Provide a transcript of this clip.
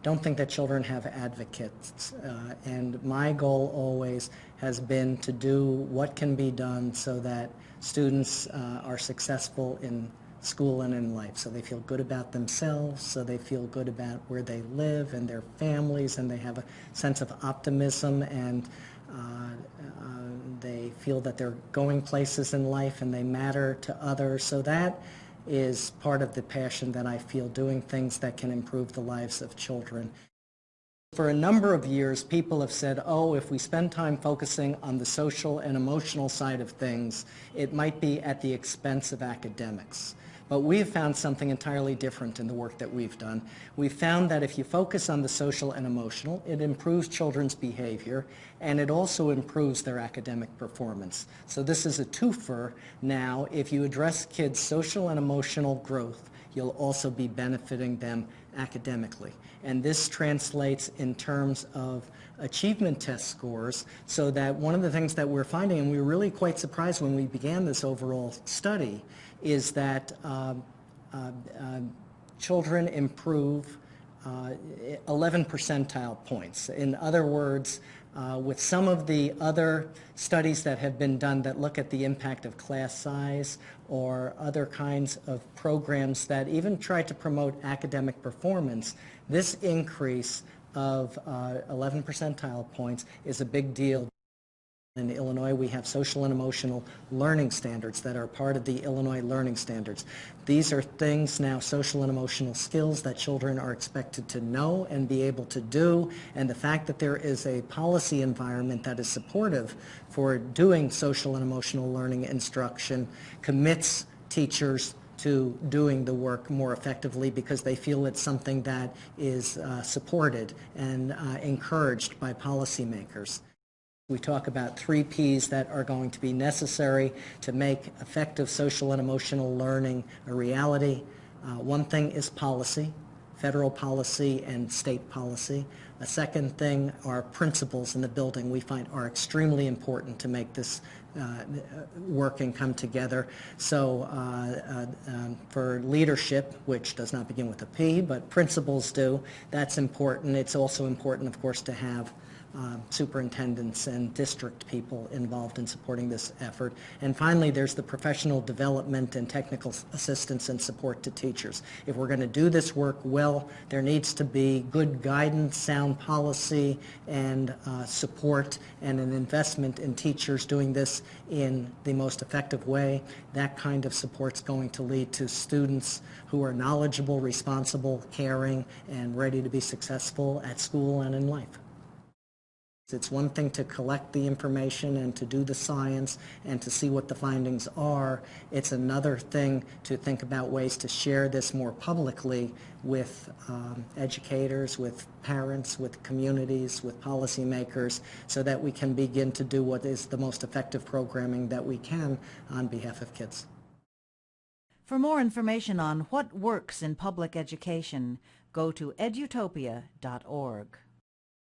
don't think that children have advocates. And my goal always has been to do what can be done so that students are successful in school and in life, so they feel good about themselves, so they feel good about where they live and their families, and they have a sense of optimism, and they feel that they're going places in life and they matter to others. So that is part of the passion that I feel, doing things that can improve the lives of children. For a number of years, people have said, oh, if we spend time focusing on the social and emotional side of things, it might be at the expense of academics. But we've found something entirely different in the work that we've done. We've found that if you focus on the social and emotional, it improves children's behavior, and it also improves their academic performance. So this is a twofer now. If you address kids' social and emotional growth, you'll also be benefiting them academically. And this translates in terms of achievement test scores, so that one of the things that we're finding, and we were really quite surprised when we began this overall study, is that children improve 11 percentile points. In other words, with some of the other studies that have been done that look at the impact of class size or other kinds of programs that even try to promote academic performance, this increase of 11 percentile points is a big deal. In Illinois, we have social and emotional learning standards that are part of the Illinois Learning Standards. These are things now, social and emotional skills, that children are expected to know and be able to do, and the fact that there is a policy environment that is supportive for doing social and emotional learning instruction commits teachers to doing the work more effectively, because they feel it's something that is supported and encouraged by policymakers. We talk about 3 Ps that are going to be necessary to make effective social and emotional learning a reality. One thing is policy, federal policy and state policy. A second thing are principles in the building we find are extremely important to make this work and come together. So for leadership, which does not begin with a P, but principles do, that's important. It's also important, of course, to have superintendents and district people involved in supporting this effort. And finally, there's the professional development and technical assistance and support to teachers. If we're going to do this work well, there needs to be good guidance, sound policy, and support, and an investment in teachers doing this in the most effective way. That kind of support's going to lead to students who are knowledgeable, responsible, caring, and ready to be successful at school and in life. It's one thing to collect the information and to do the science and to see what the findings are. It's another thing to think about ways to share this more publicly with educators, with parents, with communities, with policymakers, so that we can begin to do what is the most effective programming that we can on behalf of kids. For more information on what works in public education, go to edutopia.org.